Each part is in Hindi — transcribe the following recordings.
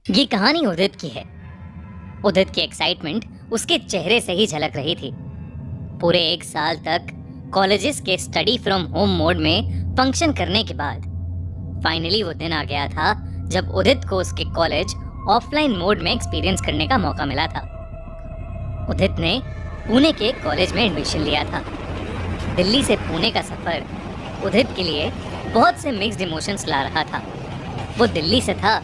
ये कहानी उदित की है। उदित की एक्साइटमेंट उसके चेहरे से ही झलक रही थी। पूरे 1 साल तक कॉलेजेस के स्टडी फ्रॉम होम मोड में फंक्शन करने के बाद फाइनली वो दिन आ गया था जब उदित को उसके कॉलेज ऑफलाइन मोड में एक्सपीरियंस करने का मौका मिला था। उदित ने पुणे के कॉलेज में एडमिशन लिया था। दिल्ली से पुणे का सफर उदित के लिए बहुत से मिक्स्ड इमोशंस ला रहा था। वो दिल्ली से था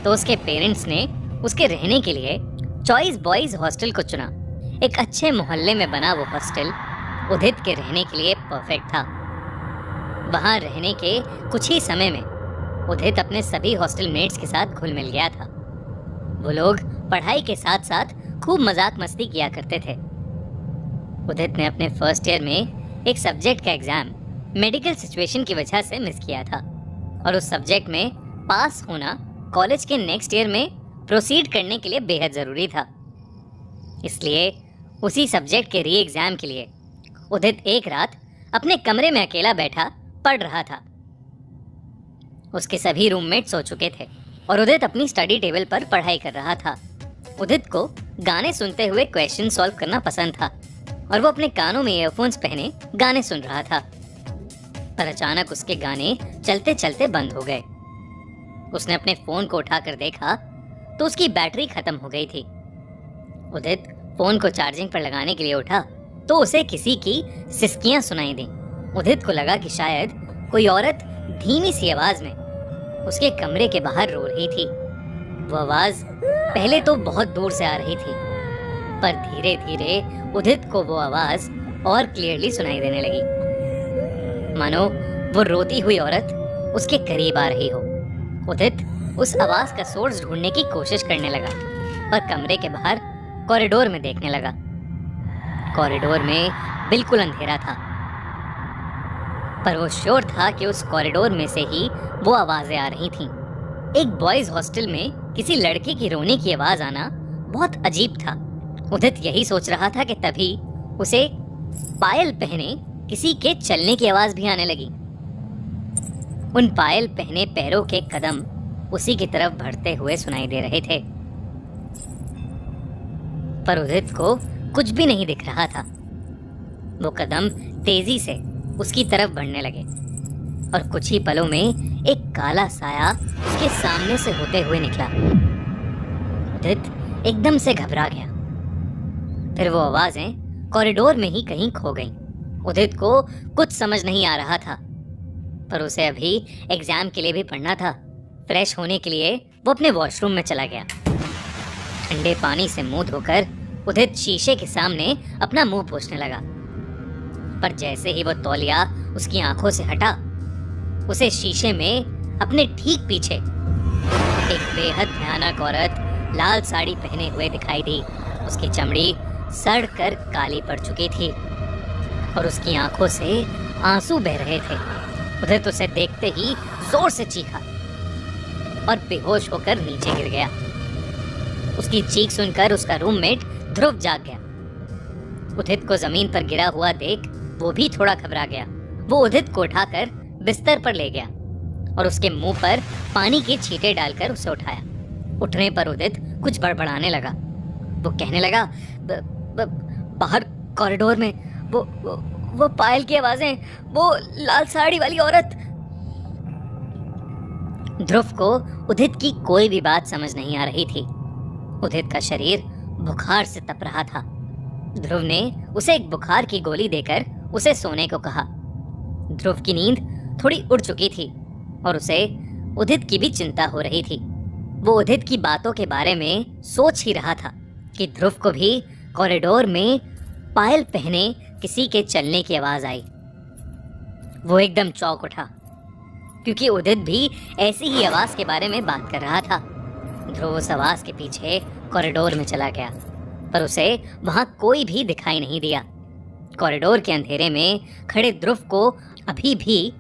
तो उसके पेरेंट्स ने उसके रहने के लिए चॉइस बॉयज हॉस्टल को चुना। एक अच्छे मोहल्ले में बना वो हॉस्टल उदित के रहने के लिए परफेक्ट था। वहां रहने के कुछ ही समय में उदित अपने सभी हॉस्टल मेट्स के साथ घुल मिल गया था। वो लोग पढ़ाई के साथ साथ खूब मजाक मस्ती किया करते थे। उदित ने अपने फर्स्ट ईयर में एक सब्जेक्ट का एग्जाम मेडिकल सिचुएशन की वजह से मिस किया था और उस सब्जेक्ट में पास होना कॉलेज के नेक्स्ट ईयर में प्रोसीड करने के लिए बेहद ज़रूरी था। इसलिए उसी सब्जेक्ट के री एग्ज़ाम के लिए उदित एक रात अपने कमरे में अकेला बैठा पढ़ रहा था। उसके सभी रूममेट सो चुके थे और उदित अपनी स्टडी टेबल पर पढ़ाई कर रहा था। उदित को गाने सुनते हुए क्वेश्चन सॉल्व करना पसंद था और वो अपने कानों में ईयरफोन्स पहने गाने सुन रहा था। पर अचानक उसके गाने चलते चलते बंद हो गए। उसने अपने फोन को उठाकर देखा तो उसकी बैटरी खत्म हो गई थी। उदित फोन को चार्जिंग पर लगाने के लिए उठा तो उसे किसी की सिसकियां सुनाई दी। उदित को लगा कि शायद कोई औरत धीमी सी आवाज में उसके कमरे के बाहर रो रही थी। वो आवाज पहले तो बहुत दूर से आ रही थी, पर धीरे धीरे उदित को वो आवाज और क्लियरली सुनाई देने लगी, मानो वो रोती हुई औरत उसके करीब आ रही हो। उदित उस आवाज का सोर्स ढूंढने की कोशिश करने लगा और कमरे के बाहर कॉरिडोर में देखने लगा। कॉरिडोर में बिल्कुल अंधेरा था, पर वो श्योर था कि उस कॉरिडोर में से ही वो आवाजें आ रही थीं। एक बॉयज हॉस्टल में किसी लड़के की रोने की आवाज आना बहुत अजीब था। उदित यही सोच रहा था कि तभी उसे पायल पहने किसी के चलने की आवाज भी आने लगी। उन पायल पहने पैरों के कदम उसी की तरफ बढ़ते हुए सुनाई दे रहे थे, पर उदित को कुछ भी नहीं दिख रहा था। वो कदम तेजी से उसकी तरफ बढ़ने लगे और कुछ ही पलों में एक काला साया उसके सामने से होते हुए निकला। उदित एकदम से घबरा गया। फिर वो आवाजें कॉरिडोर में ही कहीं खो गईं। उदित को कुछ समझ नहीं आ रहा था, पर उसे अभी एग्जाम के लिए भी पढ़ना था। फ्रेश होने के लिए वो अपने वॉशरूम में चला गया। ठंडे पानी से मुंह धोकर उदित शीशे के सामने अपना मुंह पोंछने लगा, पर जैसे ही वो तौलिया उसकी आंखों से हटा, उसे शीशे में अपने ठीक पीछे एक बेहद भयानक औरत लाल साड़ी पहने हुए दिखाई दी। उसकी चमड़ी सड़ कर काली पड़ चुकी थी और उसकी आंखों से आंसू बह रहे थे। उदित उसे देखते ही जोर से चीखा और बेहोश होकर नीचे गिर गया। उसकी चीख सुनकर उसका रूममेट ध्रुव जाग गया। उदित को जमीन पर गिरा हुआ देख वो भी थोड़ा घबरा गया। वो उदित को उठाकर बिस्तर पर ले गया और उसके मुंह पर पानी के छींटे डालकर उसे उठाया। उठने पर उदित कुछ बड़बड़ाने लगा। वो कहने लगा, बाहर कॉरिडोर में वो पायल की आवाजें, वो लाल साड़ी वाली औरत। ध्रुव को उदित की कोई भी बात समझ नहीं आ रही थी। उदित का शरीर बुखार से तप रहा था। ध्रुव ने उसे एक बुखार की गोली देकर उसे सोने को कहा। ध्रुव की नींद थोड़ी उड़ चुकी थी और उसे उदित की भी चिंता हो रही थी। वो उदित की बातों के बारे में सोच ही रहा था कि ध्रुव को भी कॉरिडोर में पायल पहने किसी के चलने की आवाज आई। वो एकदम चौंक उठा, क्योंकि उदित भी ऐसी ही आवाज के बारे में बात कर रहा था। ध्रुव उस आवाज के पीछे कॉरिडोर में चला गया, पर उसे वहां कोई भी दिखाई नहीं दिया। कॉरिडोर के अंधेरे में खड़े ध्रुव को अभी भी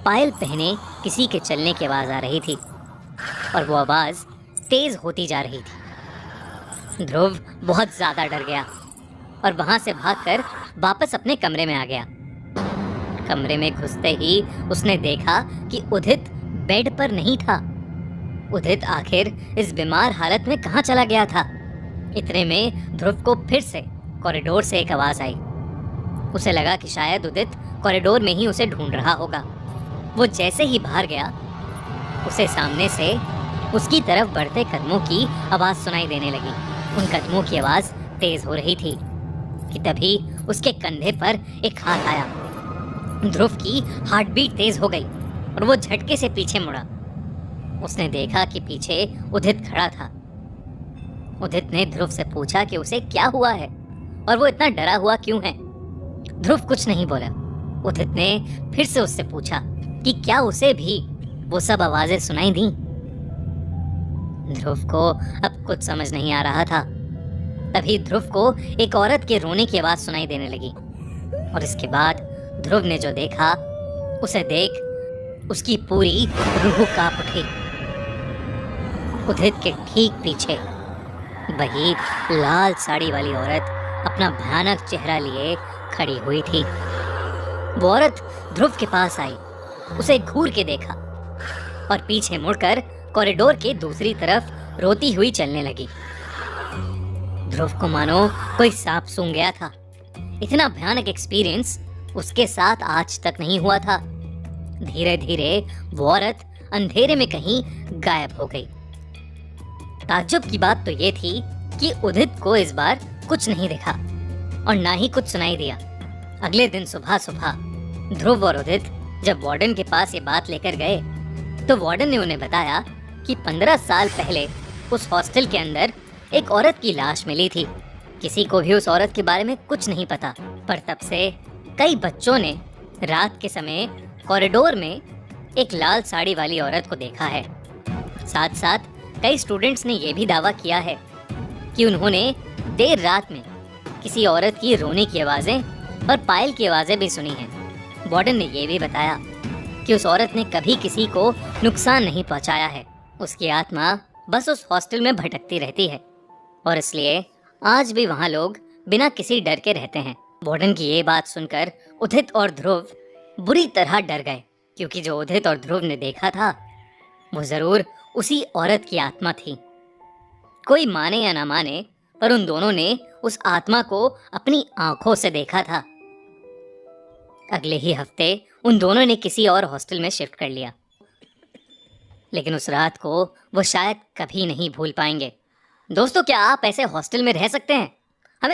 पायल पहने किसी के चलने की आवाज आ रही थी और वो आवाज तेज होती जा रही थी। ध्रुव बहुत ज्यादा डर गया और वहां से भागकर वापस अपने कमरे में आ गया। कमरे में घुसते ही उसने देखा कि उदित बेड पर नहीं था। उदित आखिर इस बीमार हालत में कहाँ चला गया था। इतने में ध्रुव को फिर से कॉरिडोर से एक आवाज आई। उसे लगा कि शायद उदित कॉरिडोर में ही उसे ढूंढ रहा होगा। वो जैसे ही बाहर गया, उसे सामने से उसकी तरफ बढ़ते कदमों की आवाज सुनाई देने लगी। उन कदमों की आवाज तेज हो रही थी कि तभी उसके कंधे पर एक हाथ आया। ध्रुव की हार्ट बीट तेज हो गई और वो झटके से पीछे मुड़ा। उसने देखा कि पीछे उदित खड़ा था। उदित ने ध्रुव से पूछा कि उसे क्या हुआ है और वो इतना डरा हुआ क्यों है। ध्रुव कुछ नहीं बोला। उदित ने फिर से उससे पूछा कि क्या उसे भी वो सब आवाजें सुनाई दी। ध्रुव को अब कुछ समझ नहीं आ रहा था। तभी ध्रुव को एक औरत के रोने की आवाज सुनाई देने लगी और इसके बाद ध्रुव ने जो देखा, उसे देख उसकी पूरी रूह कांप उठी। उदित के ठीक पीछे वही लाल साड़ी वाली औरत अपना भयानक चेहरा लिए खड़ी हुई थी। वो औरत ध्रुव के पास आई, उसे घूर के देखा और पीछे मुड़कर कॉरिडोर के दूसरी तरफ रोती हुई चलने लगी। ध्रुव को मानो कोई सांप सूंघ गया था। इतना भयानक एक्सपीरियंस उसके साथ आज तक नहीं हुआ था। धीरे धीरे वो औरत अंधेरे में कहीं गायब हो गई। ताज्जुब की बात तो ये थी कि उदित को इस बार कुछ नहीं दिखा और ना ही कुछ सुनाई दिया। अगले दिन सुबह सुबह ध्रुव और उदित जब वार्डन के पास ये बात लेकर गए तो वार्डन ने उन्हें बताया कि 15 साल पहले उस हॉस्टल के अंदर एक औरत की लाश मिली थी। किसी को भी उस औरत के बारे में कुछ नहीं पता, पर तब से कई बच्चों ने रात के समय कॉरिडोर में एक लाल साड़ी वाली औरत को देखा है। साथ साथ कई स्टूडेंट्स ने यह भी दावा किया है कि उन्होंने देर रात में किसी औरत की रोने की आवाजें और पायल की आवाजें भी सुनी हैं। वार्डन ने यह भी बताया कि उस औरत ने कभी किसी को नुकसान नहीं पहुंचाया है। उसकी आत्मा बस उस हॉस्टल में भटकती रहती है और इसलिए आज भी वहाँ लोग बिना किसी डर के रहते हैं। वार्डन की ये बात सुनकर उदित और ध्रुव बुरी तरह डर गए, क्योंकि जो उदित और ध्रुव ने देखा था वो जरूर उसी औरत की आत्मा थी। कोई माने या ना माने, पर उन दोनों ने उस आत्मा को अपनी आंखों से देखा था। अगले ही हफ्ते उन दोनों ने किसी और हॉस्टल में शिफ्ट कर लिया, लेकिन उस रात को वो शायद कभी नहीं भूल पाएंगे। दोस्तों, क्या आप ऐसे हॉस्टल में रह सकते हैं